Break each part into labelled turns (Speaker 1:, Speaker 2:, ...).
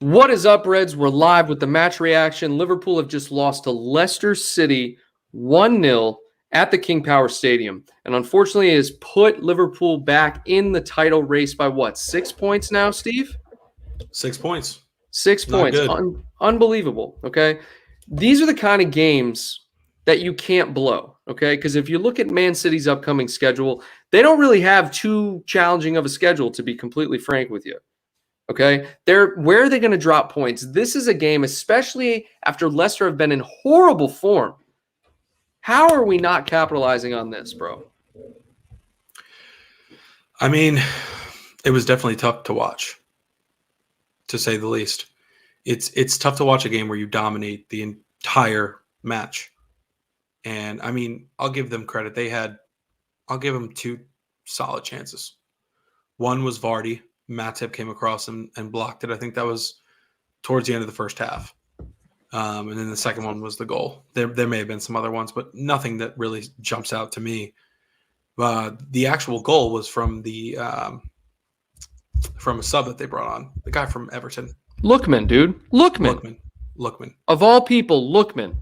Speaker 1: What is up, Reds? We're live with the match reaction. Liverpool have just lost to Leicester City 1-0 at the King Power Stadium. And unfortunately, it has put Liverpool back in the title race by what, 6 points now, Steve?
Speaker 2: 6 points.
Speaker 1: 6
Speaker 2: Not
Speaker 1: points.
Speaker 2: good.
Speaker 1: Unbelievable, okay? These are the kind of games that you can't blow, okay? Because if you look at Man City's upcoming schedule, they don't really have too challenging of a schedule, to be completely frank with you. Okay, where are they going to drop points? This is a game, especially after Leicester have been in horrible form. How are we not capitalizing on this, bro?
Speaker 2: I mean, it was definitely tough to watch, to say the least. It's tough to watch a game where you dominate the entire match. And I mean, I'll give them credit. I'll give them 2 solid chances. One was Vardy. Matip came across and blocked it. I think that was towards the end of the first half. And then the second one was the goal. There may have been some other ones, but nothing that really jumps out to me. The actual goal was from a sub that they brought on, the guy from Everton.
Speaker 1: Lookman, dude. Lookman. Of all people, Lookman.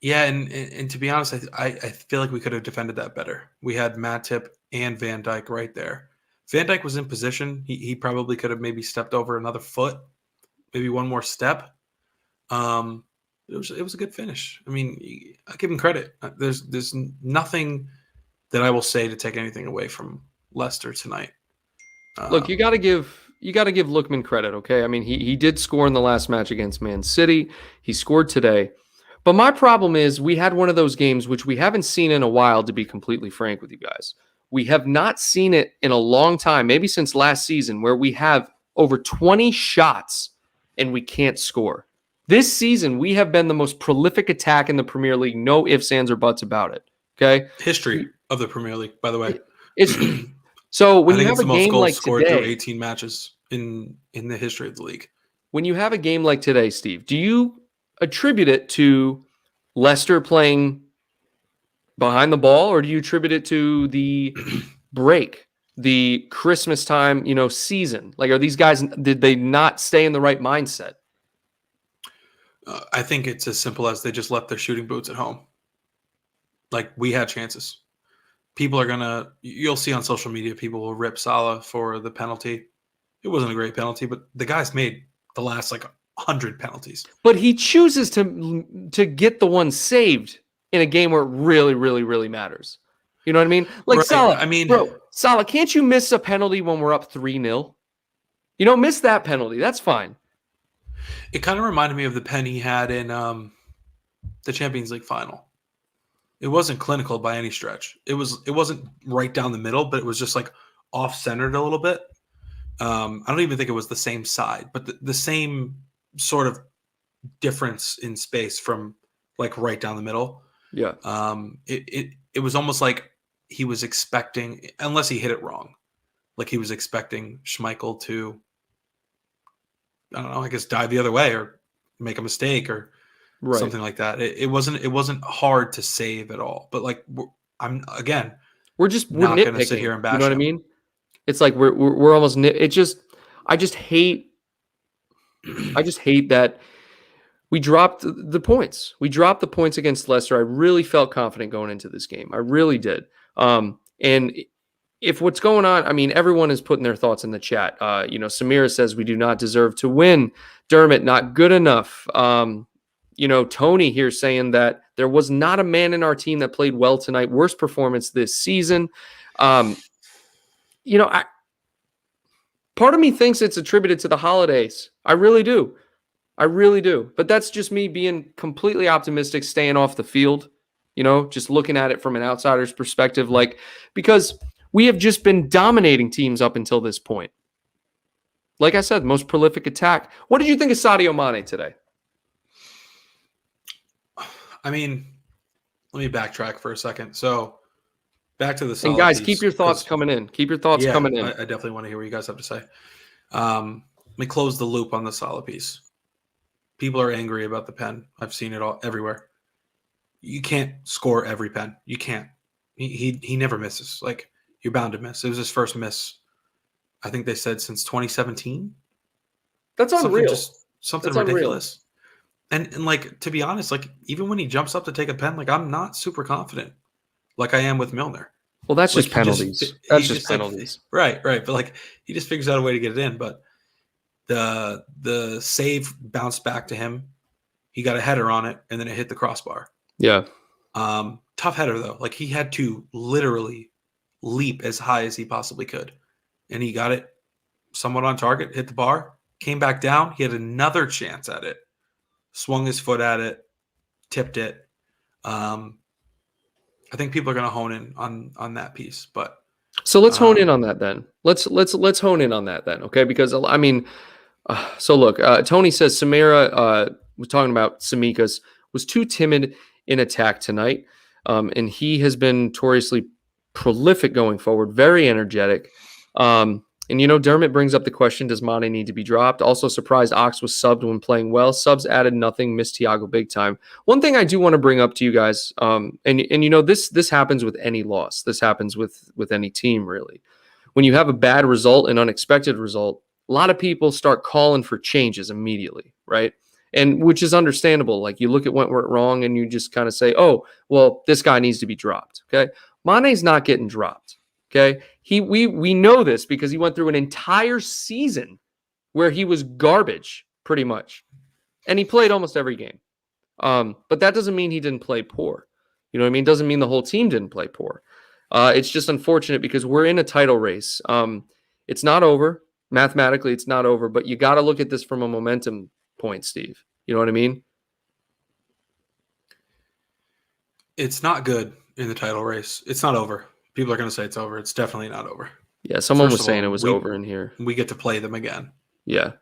Speaker 2: Yeah, and to be honest, I feel like we could have defended that better. We had Matip and Van Dijk right there. Van Dijk was in position. He probably could have maybe stepped over another foot, maybe one more step. It was a good finish. I mean, I give him credit. There's nothing that I will say to take anything away from Leicester tonight.
Speaker 1: Look, you got to give Lookman credit, okay? I mean, he did score in the last match against Man City. He scored today. But my problem is we had one of those games which we haven't seen in a while, to be completely frank with you guys. We have not seen it in a long time, maybe since last season, where we have over 20 shots and we can't score. This season, we have been the most prolific attack in the Premier League. No ifs, ands, or buts about it. Okay?
Speaker 2: History of the Premier League, by the way.
Speaker 1: So when
Speaker 2: I think
Speaker 1: you
Speaker 2: it's
Speaker 1: have
Speaker 2: the
Speaker 1: a
Speaker 2: most
Speaker 1: game
Speaker 2: goals
Speaker 1: like
Speaker 2: scored
Speaker 1: today,
Speaker 2: through 18 matches in the history of the league.
Speaker 1: When you have a game like today, Steve, do you attribute it to Leicester playing behind the ball, or do you attribute it to the break, the Christmas time, season? Like, are these guys, did they not stay in the right mindset?
Speaker 2: I think it's as simple as they just left their shooting boots at home. Like, we had chances. You'll see on social media, people will rip Salah for the penalty. It wasn't a great penalty, but the guy's made the last 100 penalties.
Speaker 1: But he chooses to get the one saved in a game where it really, really, really matters. You know what I mean? Like, right. Salah, Salah, can't you miss a penalty when we're up 3-0? You don't miss that penalty. That's fine.
Speaker 2: It kind of reminded me of the pen he had in the Champions League final. It wasn't clinical by any stretch. It wasn't right down the middle, but it was just off-centered a little bit. I don't even think it was the same side, but the same sort of difference in space from right down the middle.
Speaker 1: Yeah.
Speaker 2: It was almost like he was expecting, unless he hit it wrong, like he was expecting Schmeichel to, I don't know, I guess dive the other way or make a mistake or something like that. It wasn't hard to save at all. But we're not going to sit here and bash.
Speaker 1: You know what I mean? It's like we're almost I just hate that we dropped the points. We dropped the points against Leicester. I really felt confident going into this game. I really did. And if what's going on, I mean, everyone is putting their thoughts in the chat. Samira says we do not deserve to win. Dermot, not good enough. Tony here saying that there was not a man in our team that played well tonight. Worst performance this season. Part of me thinks it's attributed to the holidays. I really do. But that's just me being completely optimistic, staying off the field, just looking at it from an outsider's perspective, because we have just been dominating teams up until this point. Like I said, most prolific attack. What did you think of Sadio Mane today?
Speaker 2: I mean, let me backtrack for a second. So, back to the
Speaker 1: solid. And guys, keep your thoughts coming in.
Speaker 2: I definitely want to hear what you guys have to say. Let me close the loop on the Salah piece. People are angry about the pen. I've seen it all everywhere. You can't score every pen. You can't. He never misses. You're bound to miss. It was his first miss, I think they said, since 2017.
Speaker 1: That's unreal.
Speaker 2: something
Speaker 1: That's unreal.
Speaker 2: ridiculous. And like, to be honest, like, even when he jumps up to take a pen, like, I'm not super confident like I am with Milner.
Speaker 1: Well, that's
Speaker 2: Like,
Speaker 1: just penalties.
Speaker 2: he
Speaker 1: That's just
Speaker 2: just like,
Speaker 1: penalties.
Speaker 2: right, but like, he just figures out a way to get it in. But the save bounced back to him. He got a header on it, and then it hit the crossbar.
Speaker 1: Yeah.
Speaker 2: Tough header though. Like, he had to literally leap as high as he possibly could, and he got it somewhat on target. Hit the bar, came back down. He had another chance at it, swung his foot at it, tipped it. I think people are going to hone in on that piece, but
Speaker 1: So let's hone in on that then. Let's hone in on that then, okay? Because I mean, so look, Tony says Samira was talking about Samikas was too timid in attack tonight, and he has been notoriously prolific going forward, very energetic. And Dermot brings up the question: does Mane need to be dropped? Also surprised Ox was subbed when playing well. Subs added nothing. Missed Thiago big time. One thing I do want to bring up to you guys, and this happens with any loss. This happens with any team really. When you have a bad result, an unexpected result, a lot of people start calling for changes immediately, right? And which is understandable. Like, you look at what went wrong and you just kind of say, oh, well, this guy needs to be dropped. Okay. Mane's not getting dropped. Okay. We know this because he went through an entire season where he was garbage pretty much. And he played almost every game. But that doesn't mean he didn't play poor. You know what I mean? Doesn't mean the whole team didn't play poor. It's just unfortunate because we're in a title race. It's not over. Mathematically, it's not over, but you got to look at this from a momentum point, Steve. You know what I mean?
Speaker 2: it's not good in the title race. It's not over. People are going to say it's over. It's definitely not over.
Speaker 1: Yeah, someone was saying it was over in here.
Speaker 2: We get to play them again.
Speaker 1: Yeah.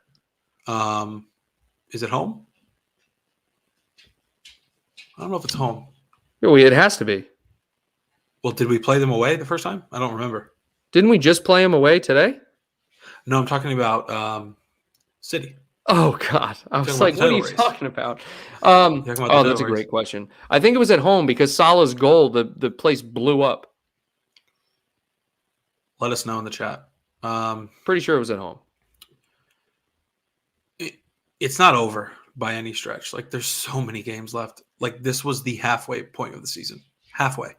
Speaker 2: Is it home? I don't know if it's home.
Speaker 1: No, it has to be.
Speaker 2: Well, did we play them away the first time? I don't remember.
Speaker 1: Didn't we just play them away today?
Speaker 2: No, I'm talking about City.
Speaker 1: Oh, God. I was like, what are you talking about? That's a great question. I think it was at home because Salah's goal, the place blew up.
Speaker 2: Let us know in the chat.
Speaker 1: Pretty sure it was at home.
Speaker 2: It's not over by any stretch. Like, there's so many games left. Like, this was the halfway point of the season. Halfway.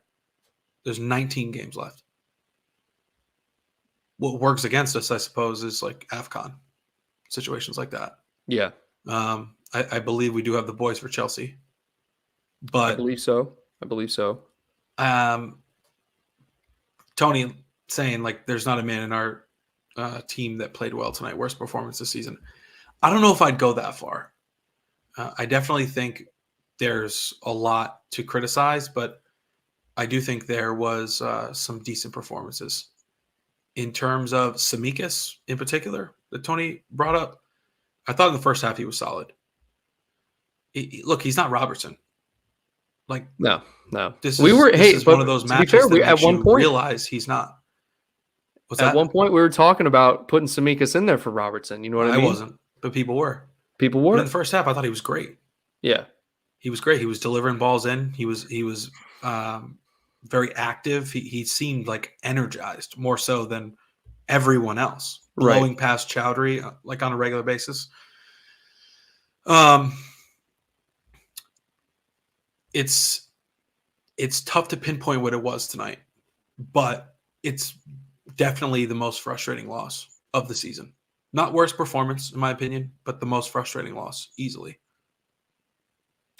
Speaker 2: There's 19 games left. What works against us, I suppose, is like AFCON. Situations like that.
Speaker 1: Yeah.
Speaker 2: I believe we do have the boys for Chelsea. But
Speaker 1: I believe so.
Speaker 2: Tony saying, like, there's not a man in our team that played well tonight. Worst performance this season. I don't know if I'd go that far. I definitely think there's a lot to criticize, but I do think there was some decent performances. In terms of Samikas in particular, that Tony brought up, I thought in the first half he was solid. Look, he's not Robertson. Like,
Speaker 1: no.
Speaker 2: This is one of those matches that
Speaker 1: at one point
Speaker 2: realize he's not.
Speaker 1: At one point, we were talking about putting Samikas in there for Robertson. You know what I mean?
Speaker 2: I wasn't, but people were. But in the first half, I thought he was great.
Speaker 1: Yeah,
Speaker 2: he was great. He was delivering balls in. He was very active. He seemed like energized more so than everyone else. Blowing past Chowdhury like on a regular basis. It's tough to pinpoint what it was tonight, but it's definitely the most frustrating loss of the season. Not worst performance, in my opinion, but the most frustrating loss, easily.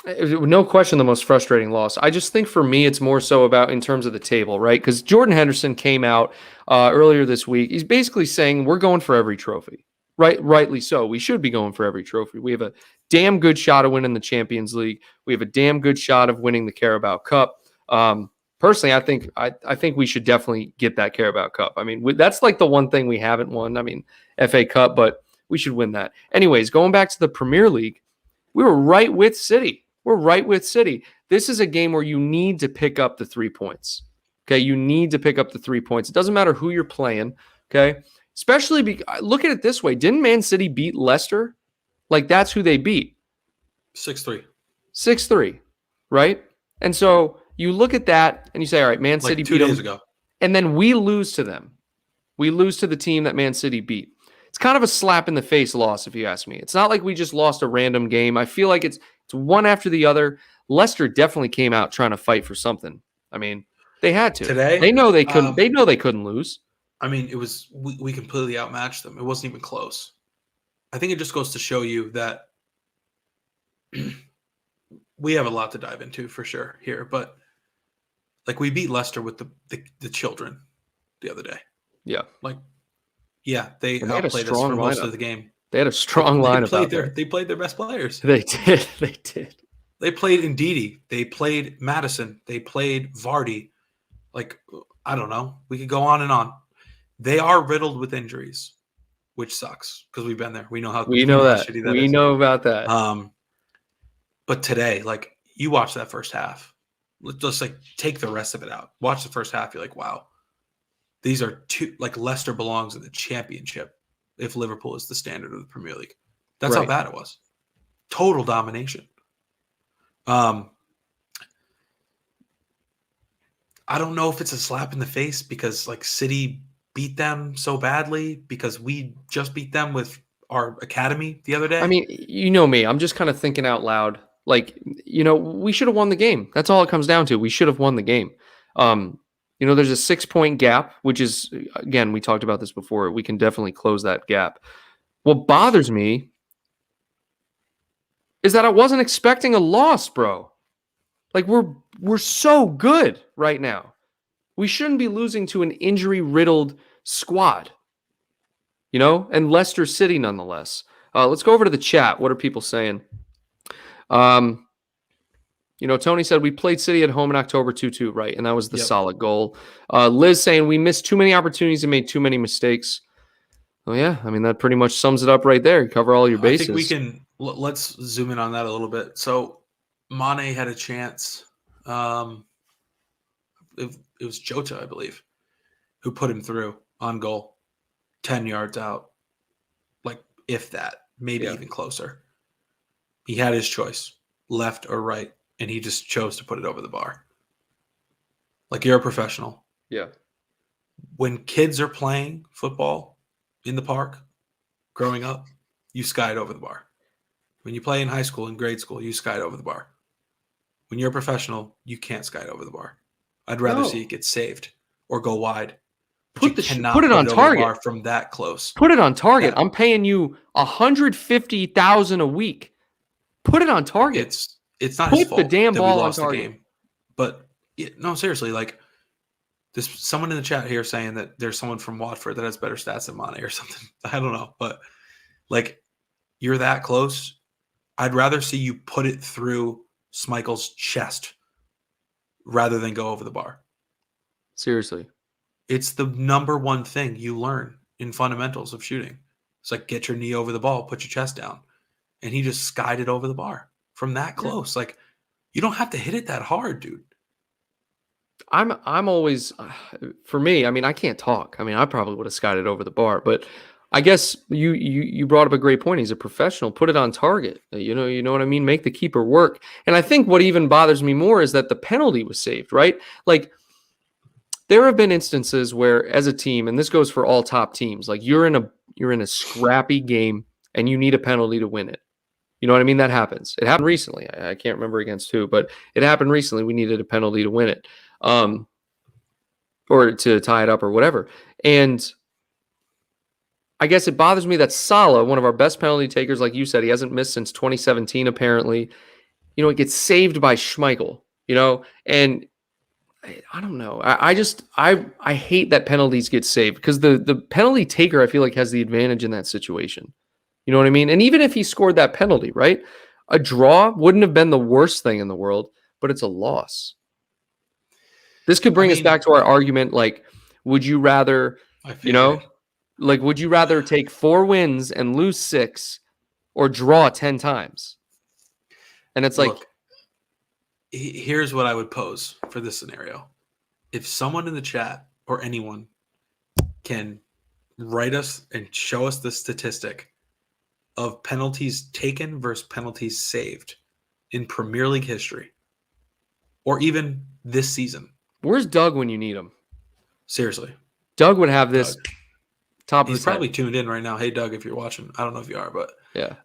Speaker 1: No question, the most frustrating loss. I just think for me, it's more so about in terms of the table, right? Because Jordan Henderson came out earlier this week. He's basically saying we're going for every trophy, right? Rightly so. We should be going for every trophy. We have a damn good shot of winning the Champions League. We have a damn good shot of winning the Carabao Cup. Personally, I think we should definitely get that Carabao Cup. I mean, that's like the one thing we haven't won. I mean, FA Cup, but we should win that. Anyways, going back to the Premier League, we were right with City. We're right with City. This is a game where you need to pick up the 3 points. Okay, you need to pick up the 3 points. It doesn't matter who you're playing. Okay, especially look at it this way: didn't Man City beat Leicester? Like, that's who they beat.
Speaker 2: 6-3.
Speaker 1: 6-3, right? And so you look at that and you say, all right, Man City
Speaker 2: beat 2 days ago,
Speaker 1: and then we lose to them. We lose to the team that Man City beat. it's kind of a slap in the face loss, if you ask me. It's not like we just lost a random game. I feel like it's one after the other. Leicester definitely came out trying to fight for something. I mean, they had to.
Speaker 2: Today,
Speaker 1: They know they couldn't. They know they couldn't lose.
Speaker 2: I mean, it was we completely outmatched them. It wasn't even close. I think it just goes to show you that we have a lot to dive into for sure here, but like we beat Leicester with the children the other day.
Speaker 1: Yeah.
Speaker 2: Like, yeah, they
Speaker 1: And they had a
Speaker 2: outplayed us
Speaker 1: strong
Speaker 2: for most
Speaker 1: lineup.
Speaker 2: of the game.
Speaker 1: They had a strong lineup out there.
Speaker 2: They played their best players.
Speaker 1: They did. They did.
Speaker 2: They played Ndidi. They played Madison. They played Vardy. Like, I don't know. We could go on and on. They are riddled with injuries, which sucks because we've been there. We know how
Speaker 1: We know that.
Speaker 2: shitty that
Speaker 1: We
Speaker 2: is.
Speaker 1: know about that.
Speaker 2: But today, like, you watch that first half. Let's just like take the rest of it out. Watch the first half. You're like, wow, these are two. Like Leicester belongs in the championship if Liverpool is the standard of the Premier League. That's how
Speaker 1: Right.
Speaker 2: bad it was. Total domination. I don't know if it's a slap in the face because like City beat them so badly because we just beat them with our academy the other day.
Speaker 1: I mean, you know me. I'm just kind of thinking out loud. Like, we should have won the game. That's all it comes down to. We should have won the game. There's a 6-point gap, which is, again, we talked about this before. We can definitely close that gap. What bothers me is that I wasn't expecting a loss, bro. Like, we're so good right now. We shouldn't be losing to an injury-riddled squad. And Leicester City nonetheless. Let's go over to the chat. What are people saying? Tony said we played City at home in October 2-2, right? And that was the solid goal. Liz saying we missed too many opportunities and made too many mistakes. Oh, yeah. I mean, that pretty much sums it up right there. You cover all your bases.
Speaker 2: I think let's zoom in on that a little bit. So Mane had a chance. It was Jota, I believe, who put him through on goal, 10 yards out. Like, if that, maybe even closer. He had his choice, left or right, and he just chose to put it over the bar. Like, you're a professional.
Speaker 1: Yeah.
Speaker 2: When kids are playing football in the park, growing up, you sky it over the bar. When you play in high school and grade school, you sky it over the bar. When you're a professional, you can't sky it over the bar. I'd rather see it get saved or go wide.
Speaker 1: Put it on target
Speaker 2: from that close.
Speaker 1: Put it on target. Yeah. I'm paying you $150,000 a week. Put it on target.
Speaker 2: It's not his fault.
Speaker 1: Put the damn ball on target.
Speaker 2: The game. But no, seriously, like there's someone in the chat here saying that there's someone from Watford that has better stats than Mane or something. I don't know, but like you're that close. I'd rather see you put it through Schmeichel's chest rather than go over the bar.
Speaker 1: Seriously.
Speaker 2: It's the number one thing you learn in fundamentals of shooting. It's like get your knee over the ball, put your chest down. And he just skied it over the bar from that close. Yeah. Like you don't have to hit it that hard, dude.
Speaker 1: I'm always, for me, I mean, I can't talk. I mean, I probably would have skied it over the bar, but I guess you brought up a great point. He's a professional. Put it on target. You know what I mean? Make the keeper work. And I think what even bothers me more is that the penalty was saved, right? Like there have been instances where as a team, and this goes for all top teams, like you're in a scrappy game and you need a penalty to win it. You know what I mean? That happens. It happened recently. I can't remember against who, but it happened recently. We needed a penalty to win it. Or to tie it up or whatever. And I guess it bothers me that Salah, one of our best penalty takers, like you said, he hasn't missed since 2017, apparently. It gets saved by Schmeichel, and I don't know. I hate that penalties get saved because the penalty taker, I feel like, has the advantage in that situation. You know what I mean? And even if he scored that penalty, right? A draw wouldn't have been the worst thing in the world, but it's a loss. This could bring us back to our argument, like, would you rather, would you rather take 4 wins and lose 6 or draw 10 times? And it's
Speaker 2: Look, here's what I would pose for this scenario. If someone in the chat or anyone can write us and show us the statistic of penalties taken versus penalties saved in Premier League history, or even this season.
Speaker 1: Where's Doug when you need him?
Speaker 2: Seriously.
Speaker 1: Doug would have this Top of
Speaker 2: He's
Speaker 1: his head.
Speaker 2: probably tuned in right now. Hey, Doug, if you're watching, I don't know if you are, but
Speaker 1: Yeah.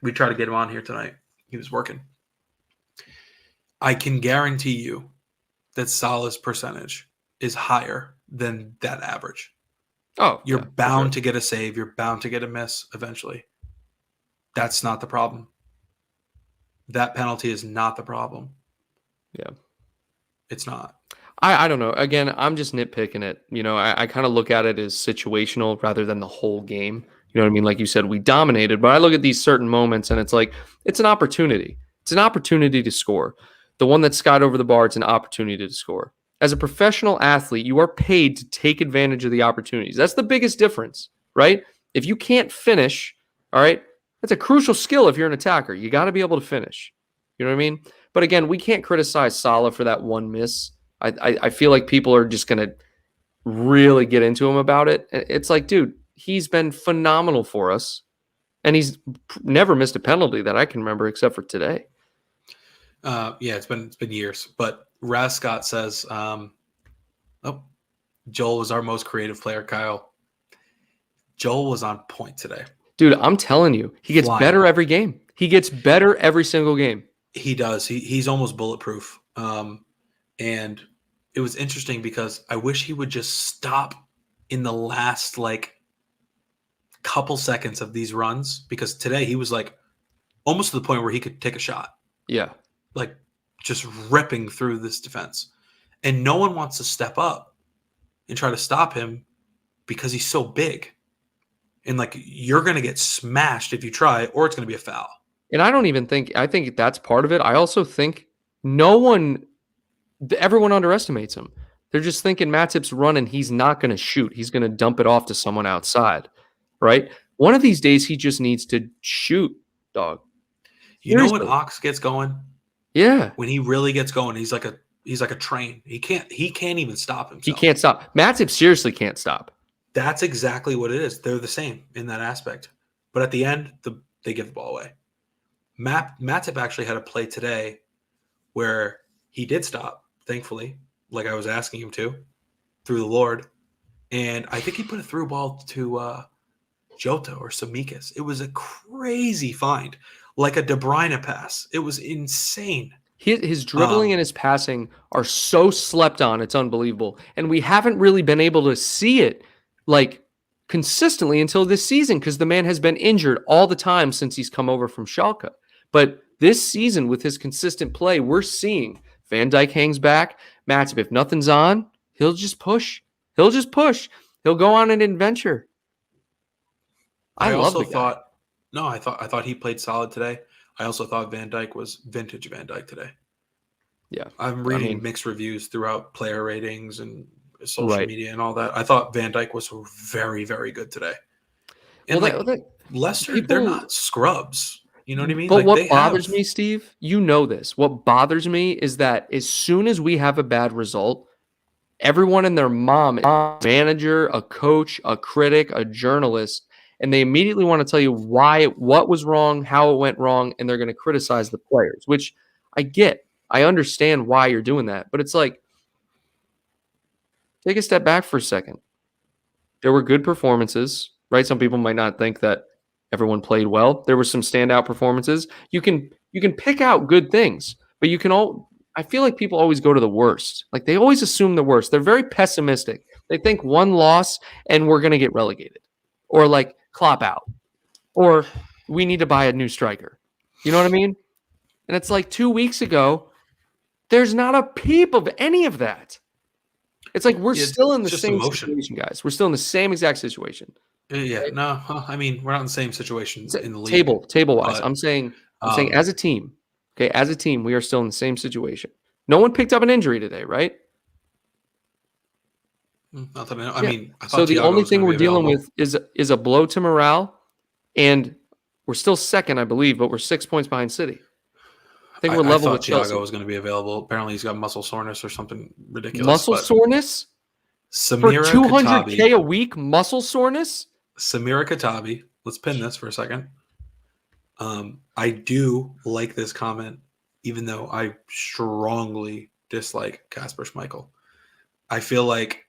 Speaker 2: we tried to get him on here tonight. He was working. I can guarantee you that Salah's percentage is higher than that average.
Speaker 1: Oh,
Speaker 2: You're
Speaker 1: yeah, for sure.
Speaker 2: bound to get a save. You're bound to get a miss eventually. That's not the problem. That penalty is not the problem.
Speaker 1: Yeah.
Speaker 2: It's not.
Speaker 1: I don't know. Again, I'm just nitpicking it. I kind of look at it as situational rather than the whole game. You know what I mean? Like you said, we dominated, but I look at these certain moments and it's like, it's an opportunity. It's an opportunity to score. The one that skied over the bar, it's an opportunity to score. As a professional athlete, you are paid to take advantage of the opportunities. That's the biggest difference, right? If you can't finish, all right, that's a crucial skill if you're an attacker. You got to be able to finish. You know what I mean? But again, we can't criticize Salah for that one miss. I feel like people are just going to really get into him about it. It's like, dude, he's been phenomenal for us, and he's never missed a penalty that I can remember except for today.
Speaker 2: Yeah, it's been years. But Raz Scott says, Joel was our most creative player, Kyle. Joel was on point today.
Speaker 1: Dude, I'm telling you, he gets better every game. He gets better every single game.
Speaker 2: He does. He's almost bulletproof. And it was interesting because I wish he would just stop in the last couple seconds of these runs, because today he was almost to the point where he could take a shot.
Speaker 1: Yeah.
Speaker 2: Just ripping through this defense. And no one wants to step up and try to stop him because he's so big. And you're going to get smashed if you try, or it's going to be a foul.
Speaker 1: And I think that's part of it. I also think everyone underestimates him. They're just thinking Matip's running. He's not going to shoot. He's going to dump it off to someone outside, right? One of these days, he just needs to shoot, dog.
Speaker 2: You know when Ox gets going?
Speaker 1: Yeah.
Speaker 2: When he really gets going, he's like a train. He can't even stop himself.
Speaker 1: He can't stop. Matip seriously can't stop.
Speaker 2: That's exactly what it is. They're the same in that aspect. But at the end, they give the ball away. Matip actually had a play today where he did stop, thankfully, like I was asking him to, through the Lord. And I think he put a through ball to Jota or Samikas. It was a crazy find, like a De Bruyne pass. It was insane.
Speaker 1: His dribbling and his passing are so slept on. It's unbelievable. And we haven't really been able to see it consistently until this season, because the man has been injured all the time since he's come over from Schalke. But this season, with his consistent play, we're seeing Van Dijk hangs back. Matip, if nothing's on, he'll just push. He'll go on an adventure. I
Speaker 2: thought he played solid today. I also thought Van Dijk was vintage Van Dijk today.
Speaker 1: Yeah.
Speaker 2: I'm reading mixed reviews throughout player ratings and social media and all that. I thought Van Dijk was very, very good today. And Leicester, they're not scrubs. You know what I mean?
Speaker 1: But what bothers me, Steve, you know this. What bothers me is that as soon as we have a bad result, everyone and their mom, a manager, a coach, a critic, a journalist, and they immediately want to tell you what was wrong, how it went wrong, and they're going to criticize the players, which I get. I understand why you're doing that. But it's like, take a step back for a second. There were good performances, right? Some people might not think that everyone played well. There were some standout performances. You can pick out good things, but I feel like people always go to the worst. They always assume the worst. They're very pessimistic. They think one loss and we're going to get relegated, or Klopp out, or we need to buy a new striker. You know what I mean? And it's 2 weeks ago, there's not a peep of any of that. It's we're still in the same situation, guys. We're still in the same exact situation.
Speaker 2: Yeah, right? No, I mean, we're not in the same situation in the league.
Speaker 1: Table-wise, I'm saying as a team, okay, as a team, we are still in the same situation. No one picked up an injury today, right?
Speaker 2: Not that I mean, I thought
Speaker 1: so the only thing we're dealing with is a blow to morale, and we're still second, I believe, but we're 6 points behind City. I think we're level with Chelsea.
Speaker 2: Thiago was going to be available. Apparently, he's got muscle soreness or something ridiculous.
Speaker 1: Muscle soreness?
Speaker 2: Samira
Speaker 1: for $200K a week, muscle soreness?
Speaker 2: Samira Katabi. Let's pin this for a second. I do like this comment, even though I strongly dislike Kasper Schmeichel. I feel like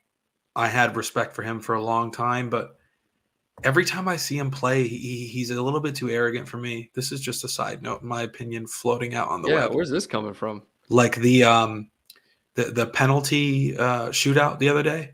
Speaker 2: I had respect for him for a long time, but every time I see him play, he's a little bit too arrogant for me. This is just a side note, in my opinion, floating out on the
Speaker 1: Yeah,
Speaker 2: web.
Speaker 1: where's this coming from?
Speaker 2: Like the penalty shootout the other day.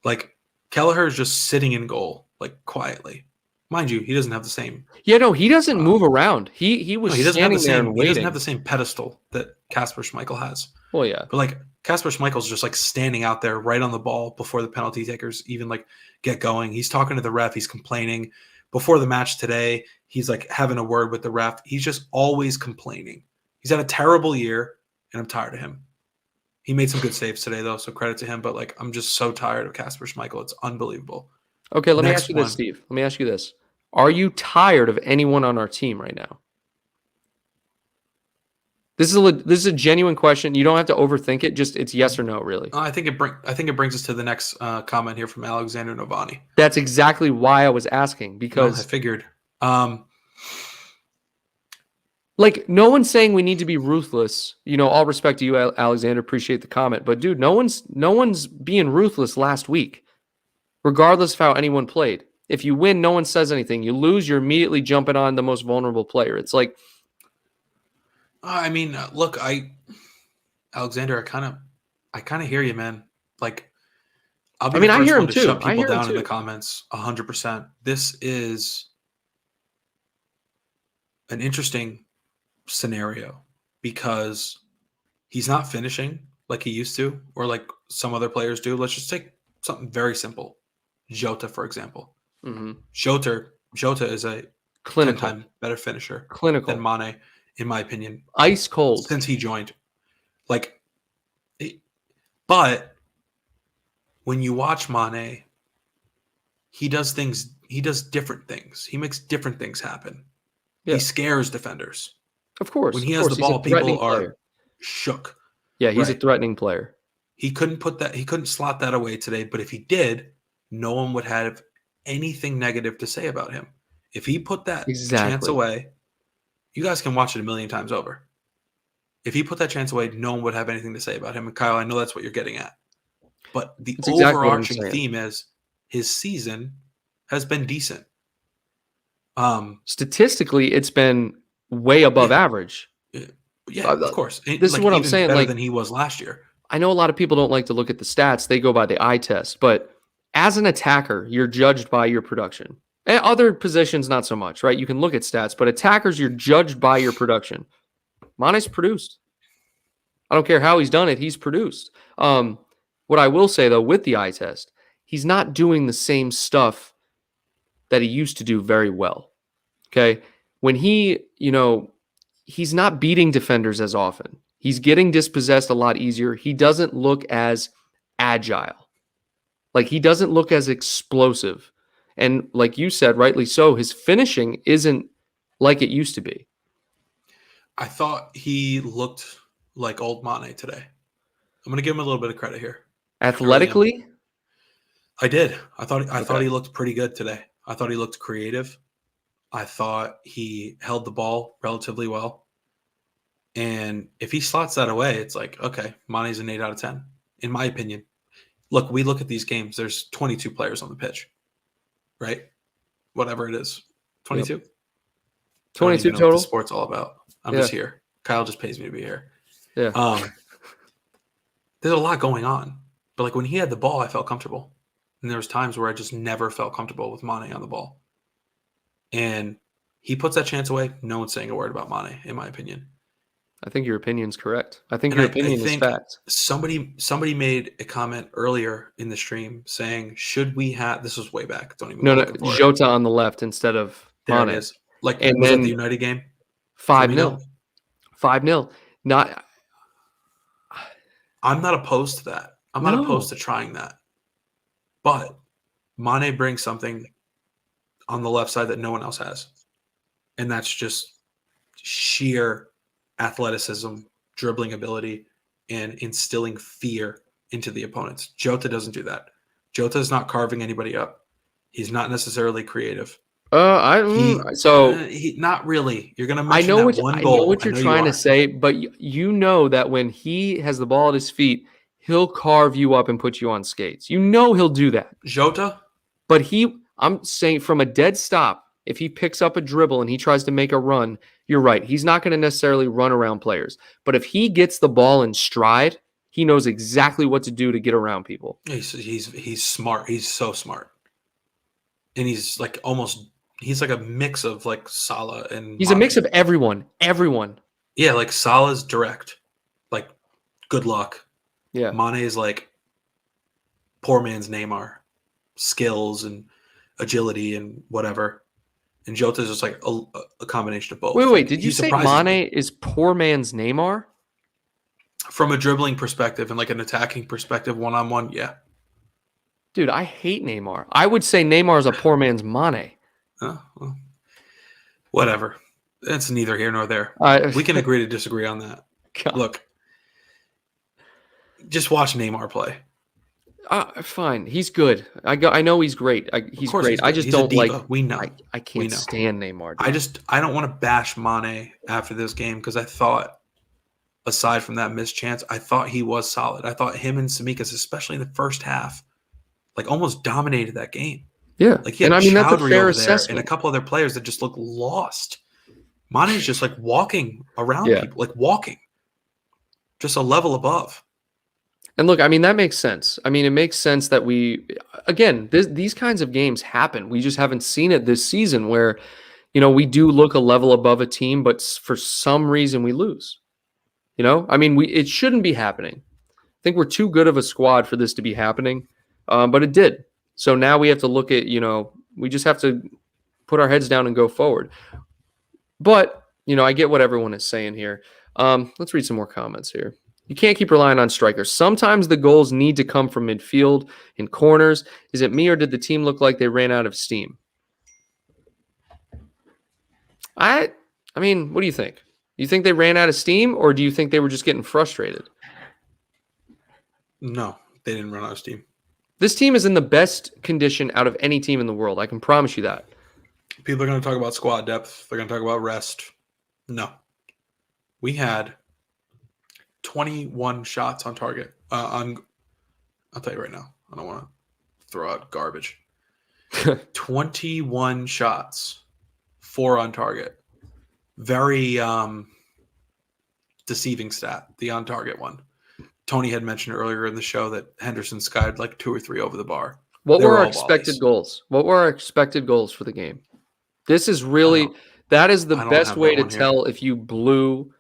Speaker 2: Like Kelleher is just sitting in goal, like quietly. Mind you, he doesn't have the same.
Speaker 1: Yeah, no, he doesn't
Speaker 2: Uh,
Speaker 1: move around. He was
Speaker 2: no, he doesn't have the
Speaker 1: standing there
Speaker 2: same.
Speaker 1: and
Speaker 2: He doesn't
Speaker 1: waiting.
Speaker 2: have the same pedestal that Kasper Schmeichel has.
Speaker 1: Well, yeah.
Speaker 2: But like Kasper Schmeichel's just like standing out there right on the ball before the penalty takers even like get going. He's talking to the ref. He's complaining. Before the match today, he's like having a word with the ref. He's just always complaining. He's had a terrible year, and I'm tired of him. He made some good saves today, though, so credit to him. But like, I'm just so tired of Kasper Schmeichel. It's unbelievable.
Speaker 1: Okay, let me
Speaker 2: Next
Speaker 1: ask you
Speaker 2: one.
Speaker 1: this, Steve. Let me ask you this. Are you tired of anyone on our team right now? This is a genuine question. You don't have to overthink it. Just it's yes or no, really.
Speaker 2: I think it brings us to the next comment here from Alexander Novani.
Speaker 1: That's exactly why I was asking,
Speaker 2: I
Speaker 1: because
Speaker 2: figured.
Speaker 1: like no one's saying we need to be ruthless. You know, all respect to you, Alexander. Appreciate the comment, but dude, no one's being ruthless last week, regardless of how anyone played. If you win, no one says anything. You lose, you're immediately jumping on the most vulnerable player. It's like,
Speaker 2: I mean, look, Alexander, I kind of hear you, man. Like, I'll be the
Speaker 1: I
Speaker 2: first
Speaker 1: hear
Speaker 2: one
Speaker 1: him
Speaker 2: to
Speaker 1: too.
Speaker 2: shut
Speaker 1: I
Speaker 2: people
Speaker 1: hear him
Speaker 2: down in the
Speaker 1: too.
Speaker 2: comments 100%. This is an interesting scenario because he's not finishing like he used to or like some other players do. Let's just take something very simple. Jota, for example.
Speaker 1: Mm-hmm.
Speaker 2: Jota is a
Speaker 1: Clinical,
Speaker 2: 10-time better finisher
Speaker 1: clinical,
Speaker 2: than Mane, in my opinion,
Speaker 1: ice cold.
Speaker 2: since he joined. Like, but when you watch Mane, he does different things. He makes different things happen.
Speaker 1: Yeah,
Speaker 2: He scares defenders.
Speaker 1: of course.
Speaker 2: When he
Speaker 1: Of
Speaker 2: has
Speaker 1: course,
Speaker 2: the
Speaker 1: he's a
Speaker 2: ball,
Speaker 1: threatening
Speaker 2: people
Speaker 1: player.
Speaker 2: are shook.
Speaker 1: Yeah, he's a
Speaker 2: Right.
Speaker 1: threatening player.
Speaker 2: He couldn't slot that away today, but if he did, no one would have anything negative to say about him. If he put that chance
Speaker 1: Exactly.
Speaker 2: away, you guys can watch it a million times over. If he put that chance away, no one would have anything to say about him. And Kyle, I know that's what you're getting at. But the
Speaker 1: That's exactly what I'm
Speaker 2: overarching
Speaker 1: saying.
Speaker 2: theme is his season has been decent.
Speaker 1: Statistically, it's been way above
Speaker 2: Yeah.
Speaker 1: average.
Speaker 2: Yeah, of course.
Speaker 1: This is what I'm
Speaker 2: even
Speaker 1: saying.
Speaker 2: better
Speaker 1: Like,
Speaker 2: than he was last year.
Speaker 1: I know a lot of people don't like to look at the stats. They go by the eye test. But as an attacker, you're judged by your production. And other positions, not so much, right? You can look at stats, but attackers, you're judged by your production. Mane's produced. I don't care how he's done it. He's produced. What I will say, though, with the eye test, he's not doing the same stuff that he used to do very well. Okay. When he's not beating defenders as often. He's getting dispossessed a lot easier. He doesn't look as agile. Like, he doesn't look as explosive. And like you said, rightly so, his finishing isn't like it used to be.
Speaker 2: I thought he looked like old Mane today. I'm going to give him a little bit of credit here.
Speaker 1: Athletically,
Speaker 2: I did. I thought he looked pretty good today. I thought he looked creative. I thought he held the ball relatively well. And if he slots that away, it's like, okay, Mane's an 8 out of 10, in my opinion. Look, we look at these games. There's 22 players on the pitch, right? Whatever it is. 22?
Speaker 1: Yep. 22
Speaker 2: know
Speaker 1: total?
Speaker 2: what the sport's all about. I'm just here. Kyle just pays me to be here.
Speaker 1: Yeah.
Speaker 2: There's a lot going on. But like when he had the ball, I felt comfortable. And there was times where I just never felt comfortable with Mane on the ball. And he puts that chance away. No one's saying a word about Mane, in my opinion.
Speaker 1: I think your opinion's correct. I think
Speaker 2: And
Speaker 1: your opinion is fact.
Speaker 2: Somebody made a comment earlier in the stream saying, should we have – this was way back. Don't even
Speaker 1: No,
Speaker 2: look for it.
Speaker 1: Jota on the left instead of
Speaker 2: There
Speaker 1: Mane.
Speaker 2: it is. Like,
Speaker 1: And
Speaker 2: was
Speaker 1: then
Speaker 2: that the United game?
Speaker 1: 5-0. 5-0. Not –
Speaker 2: I'm not opposed to that. I'm not opposed to trying that. But Mane brings something on the left side that no one else has. And that's just sheer athleticism, dribbling ability, and instilling fear into the opponents. Jota doesn't do that. Jota is not carving anybody up. He's not necessarily creative.
Speaker 1: not really.
Speaker 2: You're going to mention
Speaker 1: I know
Speaker 2: one goal.
Speaker 1: what you're trying to say, but you know that when he has the ball at his feet, he'll carve you up and put you on skates. You know he'll do that.
Speaker 2: Jota?
Speaker 1: But I'm saying from a dead stop, if he picks up a dribble and he tries to make a run, you're right. He's not going to necessarily run around players. But if he gets the ball in stride, he knows exactly what to do to get around people.
Speaker 2: He's smart. He's so smart. And he's like he's like a mix of like Salah and
Speaker 1: He's
Speaker 2: Mane.
Speaker 1: a mix of everyone. Everyone.
Speaker 2: Yeah, like Salah's direct. Like, good luck.
Speaker 1: Yeah.
Speaker 2: Mane is like poor man's Neymar. Skills and agility and whatever. And Jota's just like a combination of both.
Speaker 1: Wait. Did you say Mane is poor man's Neymar?
Speaker 2: From a dribbling perspective and like an attacking perspective, one-on-one, yeah.
Speaker 1: Dude, I hate Neymar. I would say Neymar is a poor man's Mane.
Speaker 2: Well, whatever. It's neither here nor there. We can agree to disagree on that.
Speaker 1: God.
Speaker 2: Look, just watch Neymar play.
Speaker 1: Fine. He's good. I know he's great. He's great. I just don't like.
Speaker 2: We know.
Speaker 1: I can't stand Neymar. Dude.
Speaker 2: I don't want to bash Mane after this game because I thought, aside from that missed chance, I thought he was solid. I thought him and Tsimikas, especially in the first half, like almost dominated that game.
Speaker 1: Yeah,
Speaker 2: like he had
Speaker 1: that's a
Speaker 2: Chowdhury
Speaker 1: fair
Speaker 2: over
Speaker 1: assessment.
Speaker 2: there and a couple other players that just look lost. Mane's just like walking around people, like walking, just a level above.
Speaker 1: And look, I mean, that makes sense. I mean, it makes sense that these kinds of games happen. We just haven't seen it this season where, we do look a level above a team, but for some reason we lose. I mean, it shouldn't be happening. I think we're too good of a squad for this to be happening, but it did. So now we have to look at, we just have to put our heads down and go forward. But, I get what everyone is saying here. Let's read some more comments here. You can't keep relying on strikers. Sometimes the goals need to come from midfield and corners. Is it me or did the team look like they ran out of steam? I mean, what do you think? You think they ran out of steam or do you think they were just getting frustrated?
Speaker 2: No, they didn't run out of steam.
Speaker 1: This team is in the best condition out of any team in the world. I can promise you that.
Speaker 2: People are going to talk about squad depth. They're going to talk about rest. No. We had 21 shots on target. I'll tell you right now. I don't want to throw out garbage. 21 shots, 4 on target. Very deceiving stat, the on target one. Tony had mentioned earlier in the show that Henderson skied like 2 or 3 over the bar.
Speaker 1: What were our expected goals? What were our expected goals for the game? This is really that is the best way to tell if you blew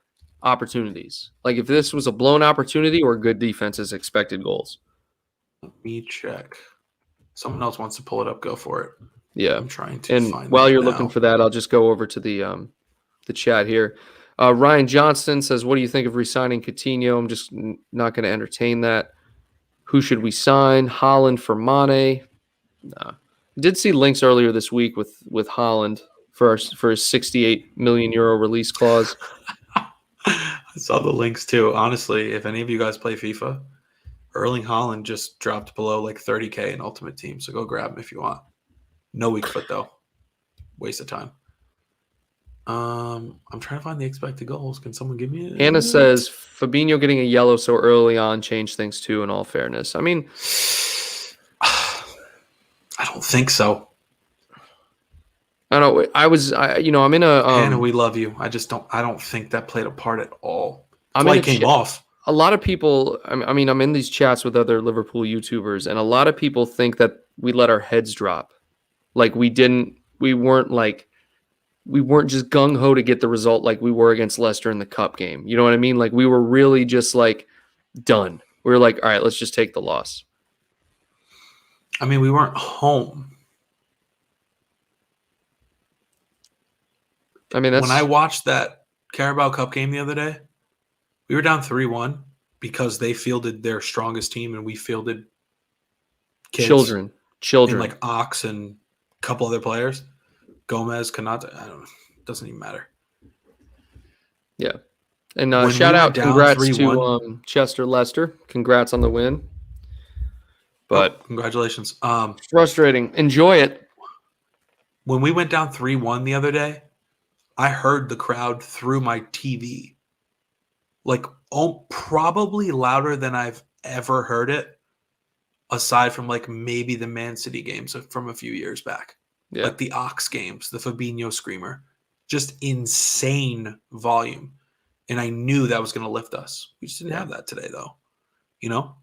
Speaker 1: opportunities. Like if this was a blown opportunity or good defense's expected goals.
Speaker 2: Let me check. Someone else wants to pull it up. Go for it.
Speaker 1: Yeah,
Speaker 2: I'm trying to find it.
Speaker 1: While you're looking for that, I'll just go over to the chat here. Ryan Johnston says, "What do you think of re-signing Coutinho?" I'm just not going to entertain that. Who should we sign? Haaland for Mane? Nah. Did see links earlier this week with Haaland for his 68 million euro release clause.
Speaker 2: I saw the links too. Honestly, if any of you guys play FIFA, Erling Haaland just dropped below like 30K in Ultimate Team, so go grab him if you want. No weak foot though. Waste of time. I'm trying to find the expected goals. Can someone give me
Speaker 1: Anna says Fabinho getting a yellow so early on changed things too, in all fairness. I mean,
Speaker 2: I don't think so.
Speaker 1: I don't know. I'm in a
Speaker 2: Anna, we love you. I don't think that played a part at all. That's
Speaker 1: I'm
Speaker 2: why
Speaker 1: in
Speaker 2: he came off.
Speaker 1: A lot of people, I mean, I'm in these chats with other Liverpool YouTubers, and a lot of people think that we let our heads drop. Like we weren't just gung-ho to get the result like we were against Leicester in the cup game. You know what I mean? Like we were really just like done. We were like, all right, let's just take the loss.
Speaker 2: I mean, we weren't home.
Speaker 1: I mean,
Speaker 2: when I watched that Carabao Cup game the other day, we were down 3-1 because they fielded their strongest team and we fielded kids.
Speaker 1: Children.
Speaker 2: And like Ox and a couple other players. Gomez, Kanata, I don't know. It doesn't even matter.
Speaker 1: Yeah. And shout out, congrats to Chester Leicester. Congrats on the win. But
Speaker 2: congratulations.
Speaker 1: Frustrating. Enjoy it.
Speaker 2: When we went down 3-1 the other day, I heard the crowd through my TV. Like, probably louder than I've ever heard it, aside from like maybe the Man City games from a few years back.
Speaker 1: Yeah.
Speaker 2: Like the Ox games, the Fabinho screamer. Just insane volume. And I knew that was going to lift us. We just didn't have that today, though. You know?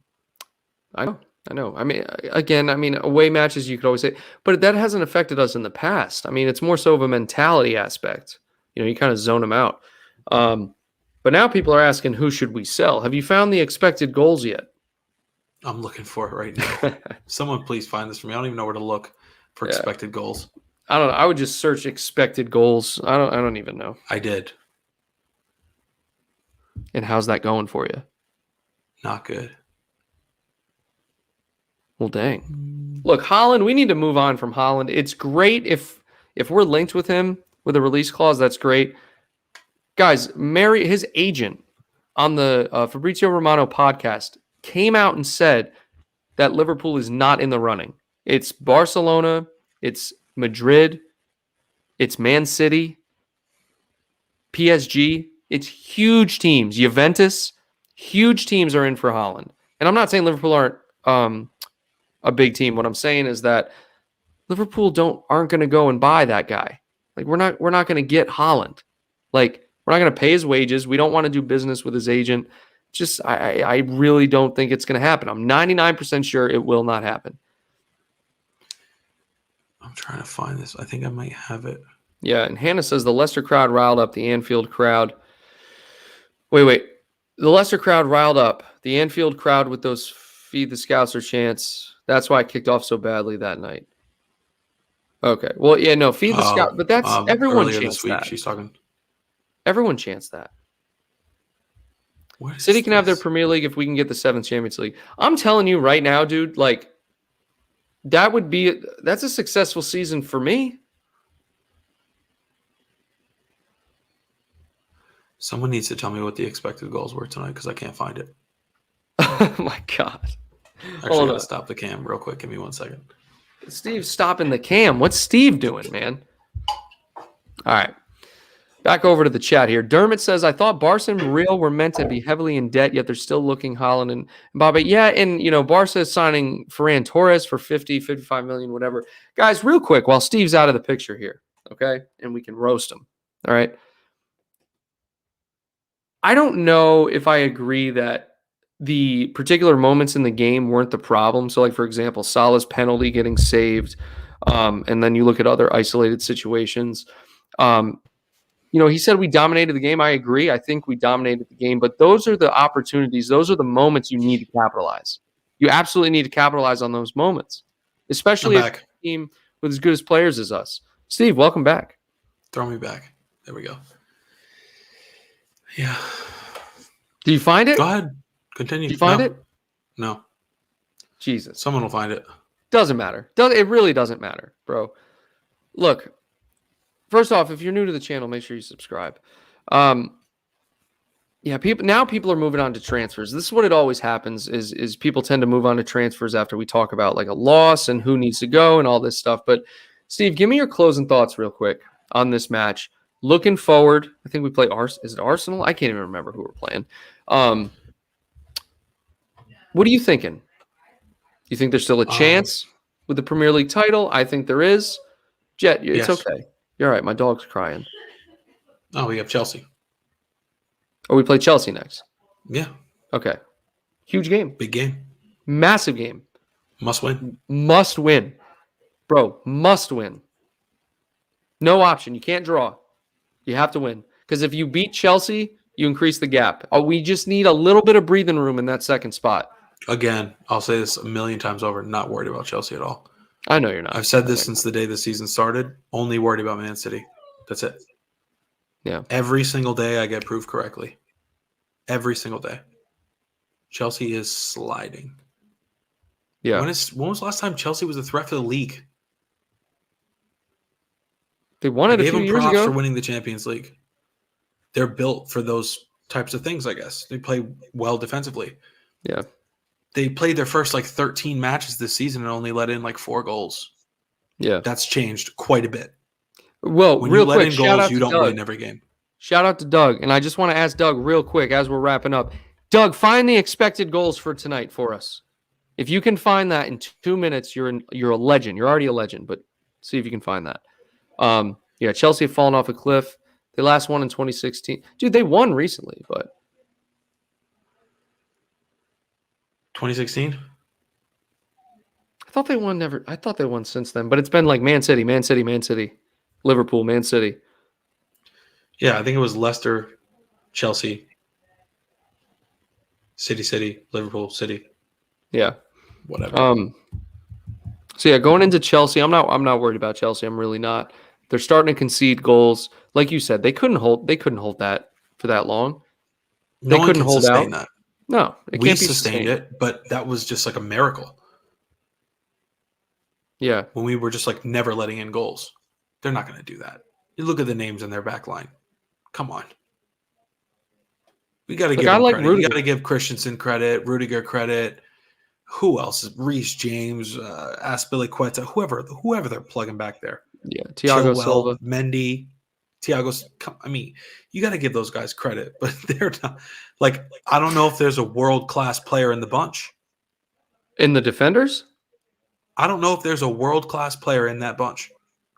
Speaker 1: I know. I mean, again, away matches you could always say, but that hasn't affected us in the past. I mean, it's more so of a mentality aspect. You know, you kind of zone them out. But now people are asking, who should we sell? Have you found the expected goals yet?
Speaker 2: I'm looking for it right now. Someone please find this for me. I don't even know where to look for expected goals.
Speaker 1: I don't know. I would just search expected goals. I don't even know.
Speaker 2: I did.
Speaker 1: And how's that going for you?
Speaker 2: Not good.
Speaker 1: Well, dang. Look, Haaland, we need to move on from Haaland. It's great if we're linked with him with a release clause. That's great. Guys, his agent on the Fabrizio Romano podcast came out and said that Liverpool is not in the running. It's Barcelona, it's Madrid, it's Man City, PSG. It's huge teams. Juventus, huge teams are in for Haaland. And I'm not saying Liverpool aren't a big team. What I'm saying is that Liverpool aren't going to go and buy that guy. Like we're not going to get Haaland. Like we're not going to pay his wages. We don't want to do business with his agent. Just I really don't think it's going to happen. I'm 99% sure it will not happen.
Speaker 2: I'm trying to find this. I think I might have it.
Speaker 1: Yeah, and Hannah says the Leicester crowd riled up the Anfield crowd. Wait. The Leicester crowd riled up the Anfield crowd with those feed the Scouser chants. That's why I kicked off so badly that night. Okay. Well, yeah, no, feed the Scout, but that's everyone chants this week, that.
Speaker 2: She's talking.
Speaker 1: Everyone chants that. City can have their Premier League if we can get the 7th Champions League. I'm telling you right now, dude, like that's a successful season for me.
Speaker 2: Someone needs to tell me what the expected goals were tonight because I can't find it.
Speaker 1: Oh my God.
Speaker 2: Actually, I gotta stop the cam real quick. Give me 1 second.
Speaker 1: Steve's stopping the cam. What's Steve doing, man? All right. Back over to the chat here. Dermot says, I thought Barca and Real were meant to be heavily in debt, yet they're still looking Haaland and Mbappe. Yeah, and, Barca is signing Ferran Torres for 55 million, whatever. Guys, real quick, while Steve's out of the picture here, okay? And we can roast him, all right? I don't know if I agree that the particular moments in the game weren't the problem. So, like, for example, Salah's penalty getting saved, and then you look at other isolated situations. He said we dominated the game. I agree. I think we dominated the game. But those are the opportunities. Those are the moments you need to capitalize. You absolutely need to capitalize on those moments, especially as a team with as good as players as us. Steve, welcome back.
Speaker 2: Throw me back. There we go. Yeah.
Speaker 1: Do you find it?
Speaker 2: Go ahead. Continue.
Speaker 1: Do you find it?
Speaker 2: No.
Speaker 1: Jesus.
Speaker 2: Someone will find it.
Speaker 1: Doesn't matter. It really doesn't matter, bro. Look, first off, if you're new to the channel, make sure you subscribe. People are moving on to transfers. This is what it always happens is people tend to move on to transfers after we talk about like a loss and who needs to go and all this stuff. But Steve, give me your closing thoughts real quick on this match. Looking forward, I think we play is it Arsenal? I can't even remember who we're playing. What are you thinking? You think there's still a chance with the Premier League title? I think there is. Jet, it's okay. You're all right. My dog's crying.
Speaker 2: Oh, we have Chelsea.
Speaker 1: Oh, we play Chelsea next.
Speaker 2: Yeah.
Speaker 1: Okay. Huge game.
Speaker 2: Big game.
Speaker 1: Massive game.
Speaker 2: Must win.
Speaker 1: Must win. Bro, must win. No option. You can't draw. You have to win. Because if you beat Chelsea, you increase the gap. We just need a little bit of breathing room in that second spot.
Speaker 2: Again, I'll say this a million times over. Not worried about Chelsea at all.
Speaker 1: I know you're not.
Speaker 2: I've said this since the day the season started. Only worried about Man City. That's it.
Speaker 1: Yeah.
Speaker 2: Every single day I get proved correctly. Every single day. Chelsea is sliding.
Speaker 1: Yeah.
Speaker 2: When was the last time Chelsea was a threat for the league?
Speaker 1: They won it a few years ago.
Speaker 2: For winning the Champions League. They're built for those types of things, I guess. They play well defensively.
Speaker 1: Yeah.
Speaker 2: They played their first 13 matches this season and only let in 4 goals.
Speaker 1: Yeah.
Speaker 2: That's changed quite a bit.
Speaker 1: Well,
Speaker 2: when
Speaker 1: real
Speaker 2: you let
Speaker 1: quick,
Speaker 2: in goals, you don't win every game.
Speaker 1: Shout out to Doug. And I just want to ask Doug real quick as we're wrapping up. Doug, find the expected goals for tonight for us. If you can find that in 2 minutes, you're a legend. You're already a legend, but see if you can find that. Yeah, Chelsea have fallen off a cliff. They last won in 2016. Dude, they won recently, but
Speaker 2: 2016.
Speaker 1: I thought they won since then, but it's been like Man City, Man City, Man City, Liverpool, Man City.
Speaker 2: Yeah, I think it was Leicester, Chelsea, City, Liverpool, City.
Speaker 1: Yeah.
Speaker 2: Whatever.
Speaker 1: So yeah, going into Chelsea, I'm not worried about Chelsea. I'm really not. They're starting to concede goals. Like you said, they couldn't hold that for that long.
Speaker 2: No one
Speaker 1: couldn't
Speaker 2: can
Speaker 1: hold
Speaker 2: sustain
Speaker 1: out.
Speaker 2: that.
Speaker 1: No,
Speaker 2: We
Speaker 1: can't be
Speaker 2: sustained it, but that was just like a miracle.
Speaker 1: Yeah.
Speaker 2: When we were just like never letting in goals. They're not going to do that. You look at the names in their back line. Come on. We got to give them credit. You got to give Christensen credit, Rudiger credit. Who else? Reece James, Aspilicueta, whoever they're plugging back there.
Speaker 1: Yeah, Thiago Silva,
Speaker 2: Mendy, Thiago's. I mean, you got to give those guys credit, but they're not. Like, I don't know if there's a world-class player in the bunch.
Speaker 1: In the defenders?
Speaker 2: I don't know if there's a world-class player in that bunch.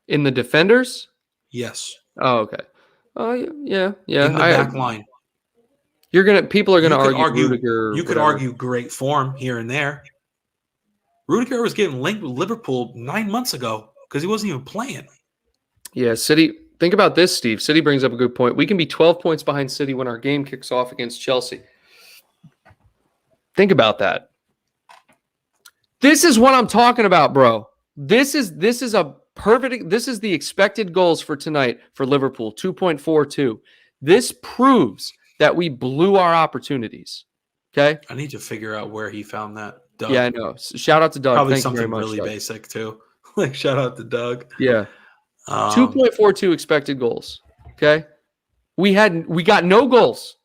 Speaker 1: In the defenders?
Speaker 2: Yes.
Speaker 1: Oh, okay. Yeah.
Speaker 2: In the back line.
Speaker 1: People are gonna argue Rudiger.
Speaker 2: You could argue great form here and there. Rudiger was getting linked with Liverpool 9 months ago because he wasn't even playing.
Speaker 1: Yeah, City. Think about this, Steve. City brings up a good point. We can be 12 points behind City when our game kicks off against Chelsea. Think about This is what I'm talking about, bro. This is a perfect. This is the expected goals for tonight for Liverpool, 2.42. This proves that we blew our opportunities. Okay.
Speaker 2: I need to figure out where he found that. Doug.
Speaker 1: Yeah, I know. Shout out to Doug.
Speaker 2: Probably
Speaker 1: Thank
Speaker 2: something
Speaker 1: you very much,
Speaker 2: really
Speaker 1: Doug.
Speaker 2: basic too. Like shout out to Doug.
Speaker 1: Yeah. 2.42 expected goals. Okay. We got no goals.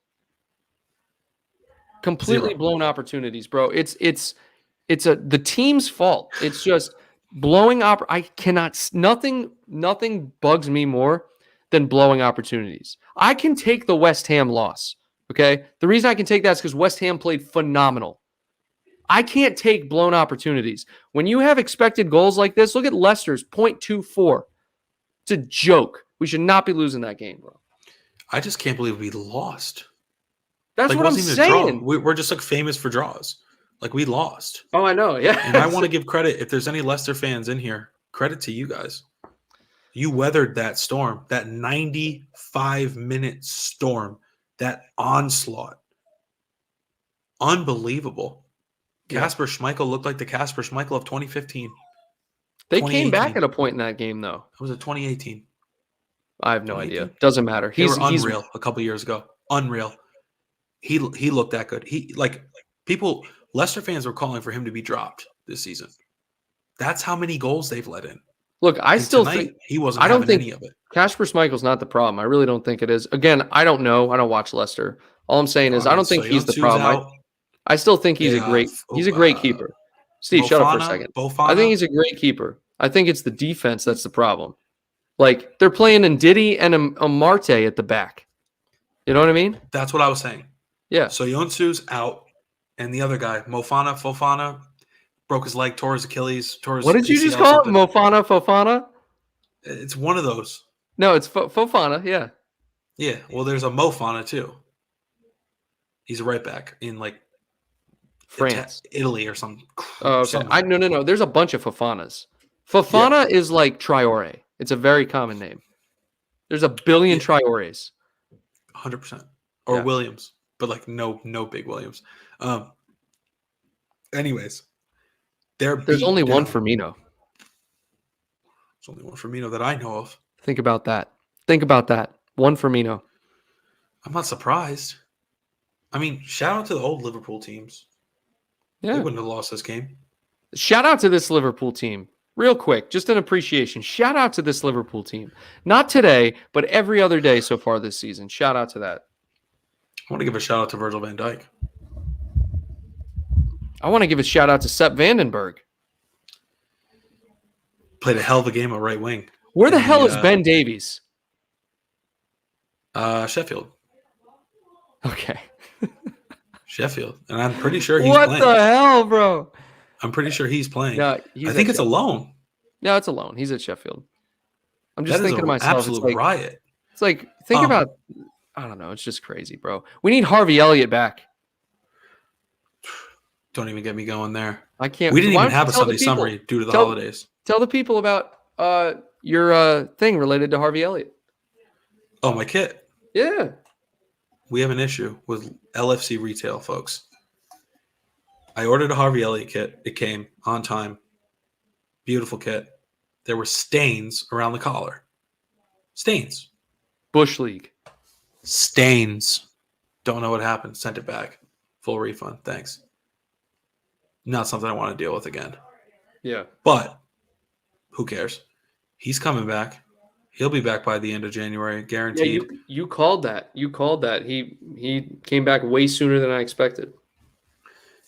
Speaker 1: Completely blown opportunities, bro. It's the team's fault. It's just blowing up. Nothing bugs me more than blowing opportunities. I can take the West Ham loss. Okay. The reason I can take that is because West Ham played phenomenal. I can't take blown opportunities. When you have expected goals like this, look at Leicester's 0.24. It's a joke. We should not be losing that game, bro.
Speaker 2: I just can't believe we lost.
Speaker 1: That's what I'm saying.
Speaker 2: We're just like famous for draws. Like we lost.
Speaker 1: Oh, I know. Yeah.
Speaker 2: And I want to give credit. If there's any Leicester fans in here, credit to you guys. You weathered that storm, that 95-minute storm, that onslaught. Unbelievable. Kasper Schmeichel looked like the Kasper Schmeichel of 2015.
Speaker 1: They came back at a point in that game, though.
Speaker 2: It was a 2018.
Speaker 1: I have no idea. Doesn't matter.
Speaker 2: He's unreal a couple years ago. Unreal. He looked that good. Leicester fans were calling for him to be dropped this season. That's how many goals they've let in.
Speaker 1: Look, I still think
Speaker 2: he wasn't. I don't think any of it.
Speaker 1: Kasper Schmeichel's not the problem. I really don't think it is. Again, I don't know. I don't watch Leicester. All I'm saying is I don't think he's the problem. I still think he's a great keeper. Steve, shut up for a second. I think he's a great keeper. I think it's the defense that's the problem. Like they're playing Ndidi and Amarte at the back. You know what I mean?
Speaker 2: That's what I was saying.
Speaker 1: Yeah.
Speaker 2: So Yonsu's out, and the other guy, Fofana, broke his leg, tore his Achilles, tore his.
Speaker 1: What did you just call it? Fofana?
Speaker 2: It's one of those.
Speaker 1: No, it's Fofana. Yeah.
Speaker 2: Yeah. Well, there's a Mofana too. He's a right back in like
Speaker 1: France,
Speaker 2: Italy, or something.
Speaker 1: Oh, okay. No. There's a bunch of Fofanas. Fofana is like Traore. It's a very common name. There's a billion Traores.
Speaker 2: 100%. Or Williams, but like no big Williams. Anyways,
Speaker 1: there's only one Firmino.
Speaker 2: There's only one Firmino that I know of.
Speaker 1: Think about that. One Firmino.
Speaker 2: I'm not surprised. I mean, shout out to the old Liverpool teams. Yeah. They wouldn't have lost this game.
Speaker 1: Shout out to this Liverpool team. Real quick, just an appreciation. Shout out to this Liverpool team. Not today, but every other day so far this season. Shout out to that.
Speaker 2: I want to give a shout out to Virgil van Dijk.
Speaker 1: I want to give a shout out to Sepp Vandenberg.
Speaker 2: Played a hell of a game at right wing.
Speaker 1: Where the hell is Ben Davies?
Speaker 2: Sheffield.
Speaker 1: Okay.
Speaker 2: Sheffield, and I'm pretty sure he's
Speaker 1: What
Speaker 2: playing.
Speaker 1: the hell, bro?
Speaker 2: I'm pretty sure he's playing.
Speaker 1: No,
Speaker 2: I
Speaker 1: he's
Speaker 2: think
Speaker 1: at
Speaker 2: it's a
Speaker 1: Sheffield.
Speaker 2: loan.
Speaker 1: No, it's a loan. He's at Sheffield. I'm just
Speaker 2: That is
Speaker 1: thinking to
Speaker 2: an
Speaker 1: myself,
Speaker 2: absolute riot.
Speaker 1: it's like think about. I don't know. It's just crazy, bro. We need Harvey Elliott back.
Speaker 2: Don't even get me going there.
Speaker 1: I can't.
Speaker 2: We didn't
Speaker 1: why
Speaker 2: even
Speaker 1: don't you
Speaker 2: have a
Speaker 1: tell the
Speaker 2: Sunday
Speaker 1: people-
Speaker 2: summary due to the
Speaker 1: tell-
Speaker 2: holidays.
Speaker 1: Tell the people about your thing related to Harvey Elliott.
Speaker 2: Oh, my kit.
Speaker 1: Yeah.
Speaker 2: We have an issue with LFC retail, folks. I ordered a Harvey Elliott kit. It came on time. Beautiful kit. There were stains around the collar. Stains.
Speaker 1: Bush League.
Speaker 2: Stains. Don't know what happened. Sent it back. Full refund. Thanks. Not something I want to deal with again.
Speaker 1: Yeah.
Speaker 2: But who cares? He's coming back. He'll be back by the end of January, guaranteed.
Speaker 1: Yeah, you called that. You called that. He came back way sooner than I expected.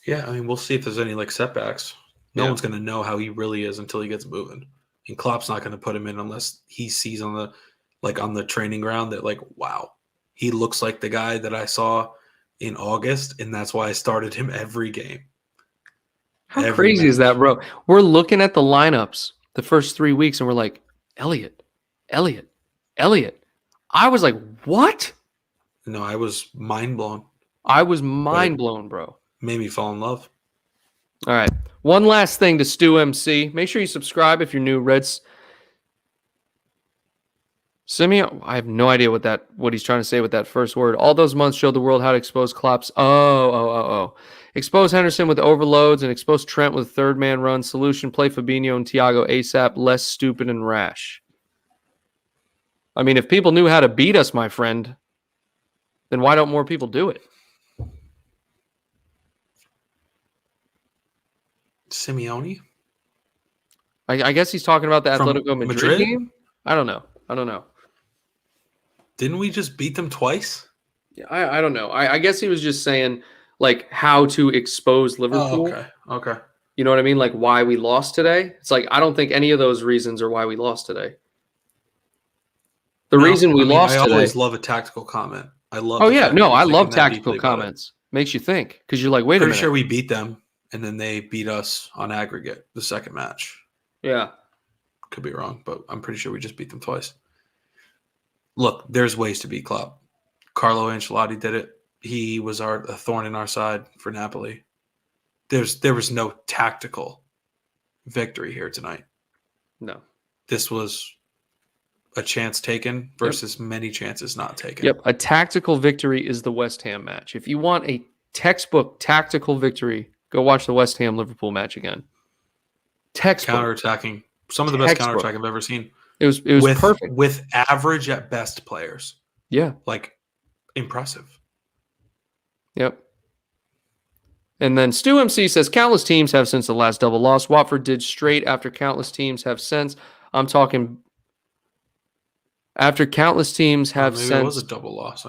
Speaker 2: Yeah, I mean, we'll see if there's any like setbacks. No one's going to know how he really is until he gets moving. And Klopp's not going to put him in unless he sees on the training ground that like, wow, he looks like the guy that I saw in August, and that's why I started him every game.
Speaker 1: How crazy is that, bro? We're looking at the lineups the first 3 weeks, and we're like, Elliott. I was like, what?
Speaker 2: No, I was mind blown.
Speaker 1: I was mind blown, bro.
Speaker 2: Made me fall in love.
Speaker 1: All right. One last thing to Stu MC. Make sure you subscribe if you're new. Reds. Simeon, I have no idea what he's trying to say with that first word. All those months showed the world how to expose Klopp's. Expose Henderson with overloads and expose Trent with third man run. Solution, play Fabinho and Thiago ASAP. Less stupid and rash. I mean, if people knew how to beat us, my friend, then why don't more people do it?
Speaker 2: Simeone?
Speaker 1: I guess he's talking about the
Speaker 2: From
Speaker 1: Atletico Madrid game? I don't know.
Speaker 2: Didn't we just beat them twice?
Speaker 1: Yeah, I don't know. I guess he was just saying, like, how to expose Liverpool.
Speaker 2: Oh, okay.
Speaker 1: You know what I mean? Like, why we lost today. It's like, I don't think any of those reasons are why we lost today. The reason we lost today.
Speaker 2: I always love a tactical comment. I love.
Speaker 1: Oh, yeah. No, I love tactical comments. Makes you think. Because you're like, wait a minute.
Speaker 2: Pretty sure we beat them, and then they beat us on aggregate the second match.
Speaker 1: Yeah.
Speaker 2: Could be wrong, but I'm pretty sure we just beat them twice. Look, there's ways to beat Klopp. Carlo Ancelotti did it. He was a thorn in our side for Napoli. There was no tactical victory here tonight.
Speaker 1: No.
Speaker 2: This was a chance taken versus many chances not taken.
Speaker 1: Yep. A tactical victory is the West Ham match. If you want a textbook tactical victory, go watch the West Ham Liverpool match again. Textbook.
Speaker 2: Counterattacking. Some of the best counterattack I've ever seen.
Speaker 1: It was perfect.
Speaker 2: With average at best players.
Speaker 1: Yeah.
Speaker 2: Like, impressive.
Speaker 1: Yep. And then Stu MC says, countless teams have since the last double loss. Watford did straight after countless teams have since. I'm talking after countless teams have
Speaker 2: maybe
Speaker 1: since.
Speaker 2: It was a double loss.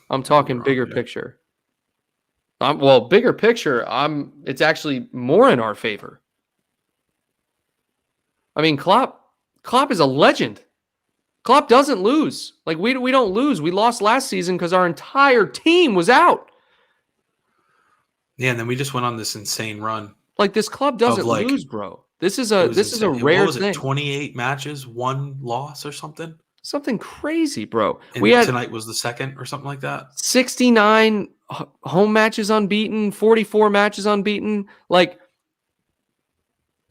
Speaker 1: I'm talking bigger picture. Bigger picture, it's actually more in our favor. I mean, Klopp is a legend. Klopp doesn't lose. Like, we don't lose. We lost last season because our entire team was out.
Speaker 2: Yeah, and then we just went on this insane run.
Speaker 1: Like, this club doesn't lose, bro. This is a rare
Speaker 2: what was
Speaker 1: thing.
Speaker 2: It, 28 matches, 1 loss or something?
Speaker 1: Something crazy, bro.
Speaker 2: And tonight was the second or something like that.
Speaker 1: 69 home matches unbeaten, 44 matches unbeaten. Like,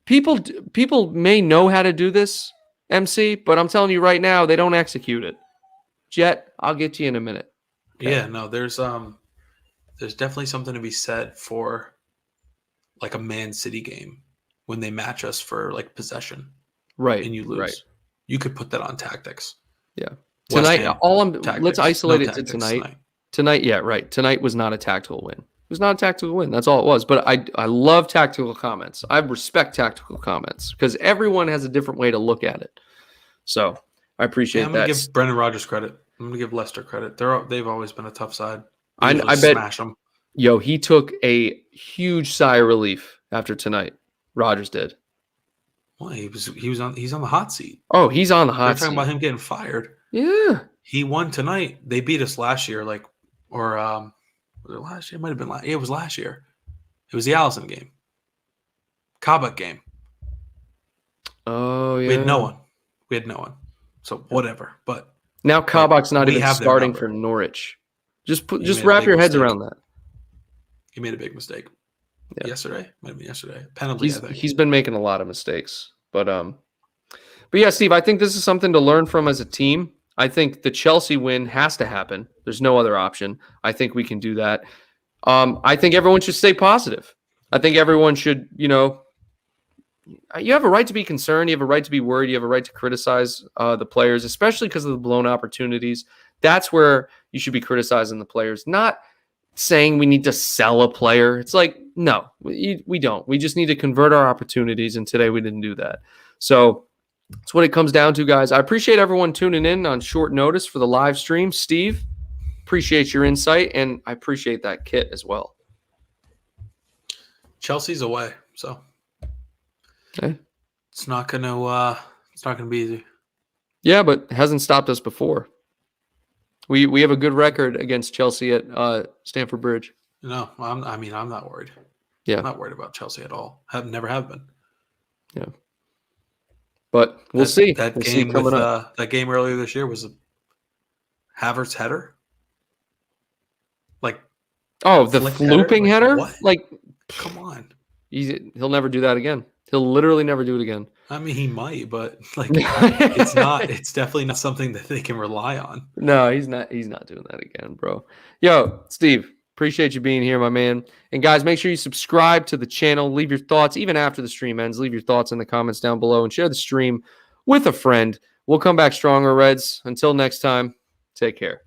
Speaker 1: people may know how to do this, MC, but I'm telling you right now, they don't execute it. Jet, I'll get to you in a minute.
Speaker 2: Okay. Yeah, no, there's definitely something to be said for like a Man City game when they match us for like possession.
Speaker 1: Right.
Speaker 2: And you lose. Right. You could put that on tactics.
Speaker 1: Yeah. Tonight, let's isolate it to tonight. Tonight, yeah, right. Tonight was not a tactical win. It was not a tactical win. That's all it was. But I love tactical comments. I respect tactical comments because everyone has a different way to look at it. So I appreciate that.
Speaker 2: I'm going to give Brendan Rodgers credit. I'm going to give Leicester credit. They've always been a tough side.
Speaker 1: I bet. Smash them. Yo, he took a huge sigh of relief after tonight. Rodgers did.
Speaker 2: Well, he's on the hot seat.
Speaker 1: Oh, he's on the hot seat.
Speaker 2: They're talking about him getting fired.
Speaker 1: Yeah.
Speaker 2: He won tonight. They beat us last year, Was it last year? It might have been last. Yeah, it was last year. It was the Allison game, Kabak game.
Speaker 1: Oh
Speaker 2: We had no
Speaker 1: yeah.
Speaker 2: one. We had no one. So whatever. But
Speaker 1: Now Kabak's not
Speaker 2: we
Speaker 1: even
Speaker 2: have their
Speaker 1: starting
Speaker 2: number.
Speaker 1: for Norwich. Just
Speaker 2: He
Speaker 1: just
Speaker 2: made a
Speaker 1: wrap
Speaker 2: big
Speaker 1: your heads
Speaker 2: mistake.
Speaker 1: around that.
Speaker 2: He made a big mistake.
Speaker 1: Yeah.
Speaker 2: Yesterday, might have been yesterday. Penalty, I think.
Speaker 1: He's been making a lot of mistakes, but yeah, Steve, I think this is something to learn from as a team. I think the Chelsea win has to happen. There's no other option. I think we can do that. I think everyone should stay positive. I think everyone should, you have a right to be concerned. You have a right to be worried. You have a right to criticize the players, especially because of the blown opportunities. That's where you should be criticizing the players, not saying we need to sell a player. It's like, no, we don't. We just need to convert our opportunities, and today we didn't do that. So that's what it comes down to, guys. I appreciate everyone tuning in on short notice for the live stream. Steve, appreciate your insight, and I appreciate that kit as well.
Speaker 2: Chelsea's away, so
Speaker 1: Okay.
Speaker 2: it's not gonna be easy.
Speaker 1: Yeah, but it hasn't stopped us before. We have a good record against Chelsea at Stamford Bridge.
Speaker 2: No, I'm not worried.
Speaker 1: Yeah.
Speaker 2: I'm not worried about Chelsea at all. Never have been.
Speaker 1: Yeah. But we'll see.
Speaker 2: That
Speaker 1: we'll
Speaker 2: game
Speaker 1: see coming
Speaker 2: with
Speaker 1: up.
Speaker 2: that game earlier this year was a Havertz header. Like,
Speaker 1: Oh, the
Speaker 2: flick
Speaker 1: flooping header?
Speaker 2: What?
Speaker 1: Like,
Speaker 2: come on.
Speaker 1: He'll never do that again. He'll literally never do it again.
Speaker 2: I mean, he might, but like, it's not. It's definitely not something that they can rely on.
Speaker 1: No, he's not. He's not doing that again, bro. Yo, Steve, appreciate you being here, my man. And guys, make sure you subscribe to the channel. Leave your thoughts even after the stream ends. Leave your thoughts in the comments down below and share the stream with a friend. We'll come back stronger, Reds. Until next time, take care.